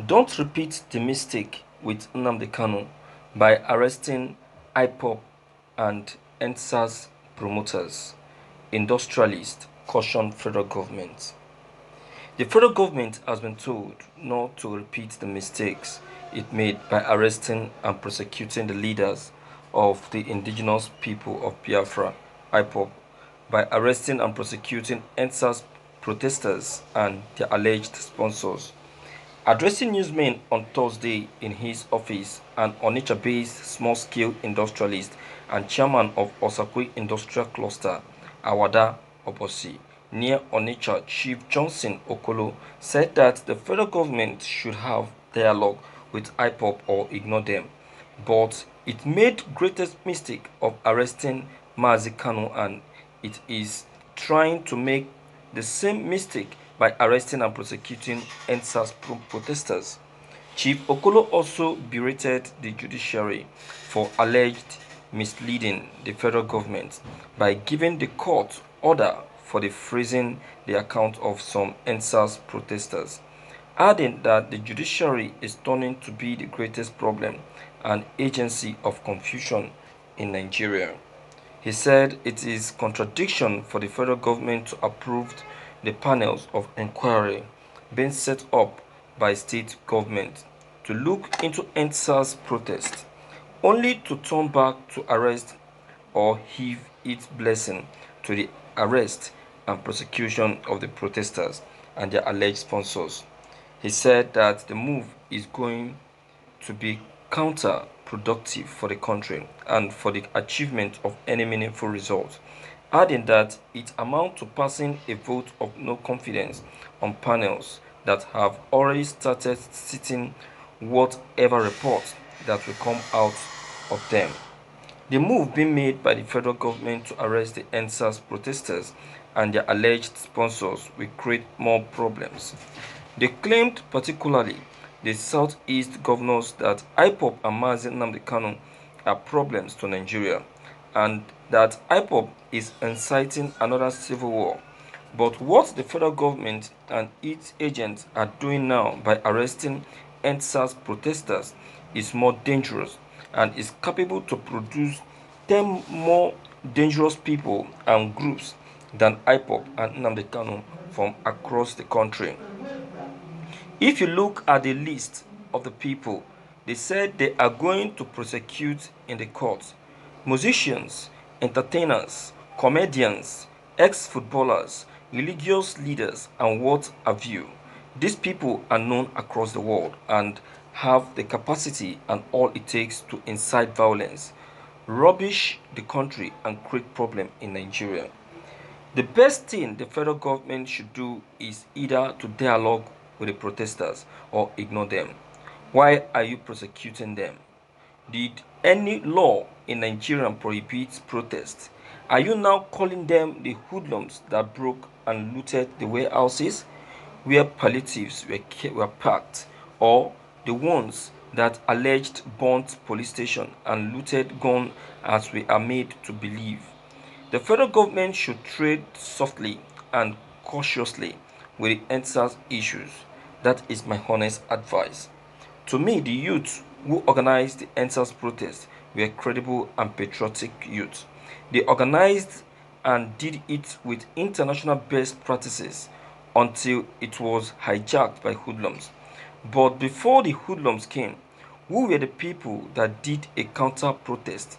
Don't repeat the mistake with Nnamdi Kanu by arresting Ipop and Endsars promoters. Industrialists caution federal government. The federal government has been told not to repeat the mistakes it made by arresting and prosecuting the leaders of the indigenous people of Biafra, IPOB, by arresting and prosecuting Endsars protesters and their alleged sponsors. Addressing newsmen on Thursday in his office, an Onitsha-based small-scale industrialist and chairman of Osakwe Industrial Cluster, Awada Obosi, near Onitsha, Chief Johnson Okolo, said that the federal government should have dialogue with IPOP or ignore them. But it made greatest mistake of arresting Mazi Kanu, and it is trying to make the same mistake by arresting and prosecuting Endsars protesters. Chief Okolo also berated the judiciary for alleged misleading the federal government by giving the court order for the freezing the account of some Endsars protesters, adding that the judiciary is turning to be the greatest problem and agency of confusion in Nigeria. He said it is contradiction for the federal government to approve the panels of inquiry being set up by state government to look into Endsars protest, only to turn back to arrest or heave its blessing to the arrest and prosecution of the protesters and their alleged sponsors. He said that the move is going to be counterproductive for the country and for the achievement of any meaningful result, adding that it amounts to passing a vote of no confidence on panels that have already started sitting whatever report that will come out of them. The move being made by the federal government to arrest the Endsars protesters and their alleged sponsors will create more problems. They claimed, particularly the Southeast governors, that IPOB and Mazi Nnamdi Kanu are problems to Nigeria and that IPOB is inciting another civil war. But what the federal government and its agents are doing now by arresting Endsars protesters is more dangerous and is capable to produce 10 more dangerous people and groups than IPOB and Nnamdi Kanu from across the country. If you look at the list of the people they said they are going to prosecute in the court: musicians, entertainers, comedians, ex-footballers, religious leaders, and what have you. These people are known across the world and have the capacity and all it takes to incite violence, rubbish the country, and create problem in Nigeria. The best thing the federal government should do is either to dialogue with the protesters or ignore them. Why are you prosecuting them? Did any law in Nigeria prohibit protest? Are you now calling them the hoodlums that broke and looted the warehouses where palliatives were packed, or the ones that alleged burnt police station and looted gun as we are made to believe? The federal government should tread softly and cautiously with the Endsars issues. That is my honest advice. To me, the youth who organized the Endsars protest were credible and patriotic youth. They organized and did it with international best practices until it was hijacked by hoodlums. But before the hoodlums came, who were the people that did a counter protest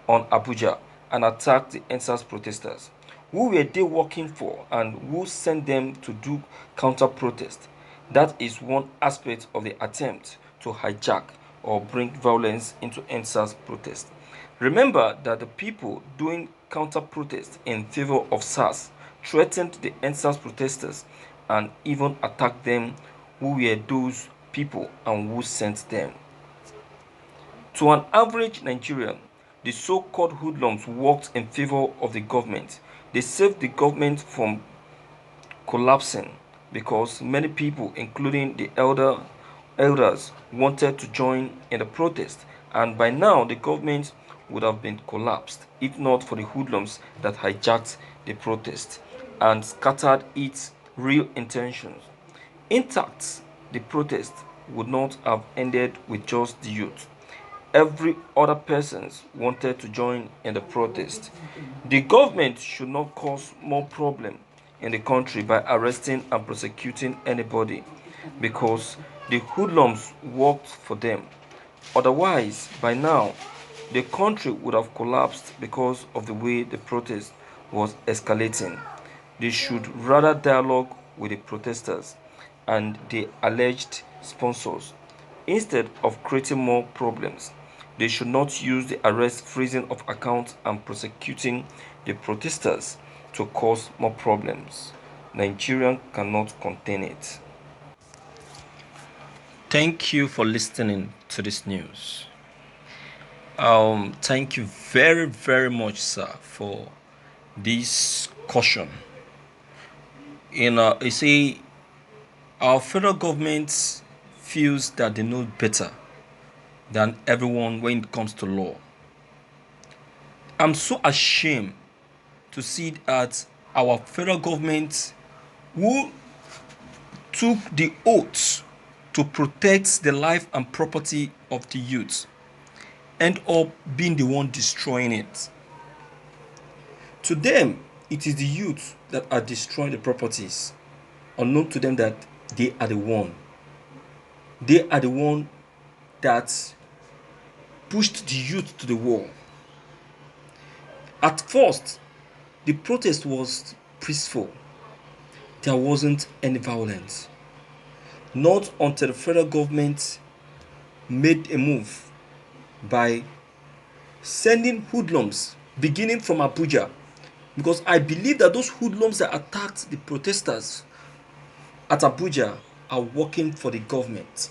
on Abuja and attacked the Endsars protesters? Who were they working for and who sent them to do counter protest? That is one aspect of the attempt to hijack or bring violence into Endsars protest. Remember that the people doing counter protest in favor of SARS threatened the Endsars protesters and even attacked them. Who were those people and who sent them? To an average Nigerian, the so-called hoodlums worked in favor of the government. They saved the government from collapsing because many people, including the elders, wanted to join in the protest, and by now the government would have been collapsed if not for the hoodlums that hijacked the protest and scattered its real intentions. Intact, the protest would not have ended with just the youth. Every other person wanted to join in the protest. The government should not cause more problem in the country by arresting and prosecuting anybody because the hoodlums worked for them. Otherwise, by now, the country would have collapsed because of the way the protest was escalating. They should rather dialogue with the protesters and the alleged sponsors instead of creating more problems. They should not use the arrest, freezing of accounts, and prosecuting the protesters to cause more problems. Nigeria cannot contain it. Thank you for listening to this news. Thank you very, very much, sir, for this caution. You see, our federal government feels that they know better than everyone when it comes to law. I'm so ashamed to see that our federal government, who took the oath to protect the life and property of the youth, end up being the one destroying it. To them, it is the youth that are destroying the properties, unknown to them that they are the one. They are the one that pushed the youth to the wall. At first, the protest was peaceful. There wasn't any violence. Not until the federal government made a move by sending hoodlums beginning from Abuja, because I believe that those hoodlums that attacked the protesters at Abuja are working for the government.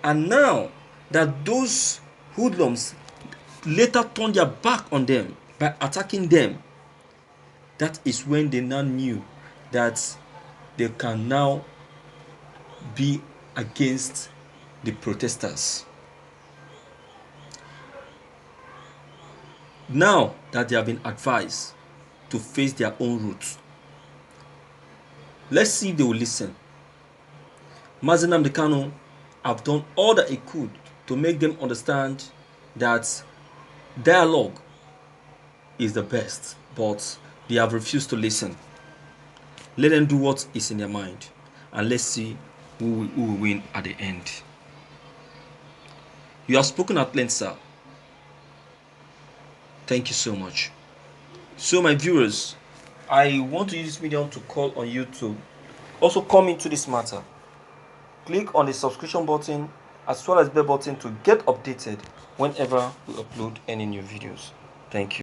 And now that those hoodlums later turned their back on them by attacking them, that is when they now knew that they can now be against the protesters. Now that they have been advised to face their own roots, let's see if they will listen. Nnamdi Kanu have done all that he could to make them understand that dialogue is the best, but they have refused to listen. Let them do what is in their mind, and let's see who will win at the end. You have spoken at length, sir. Thank you so much. So, my viewers, I want to use this medium to call on you to also come into this matter. Click on the subscription button as well as the bell button to get updated whenever we upload any new videos. Thank you.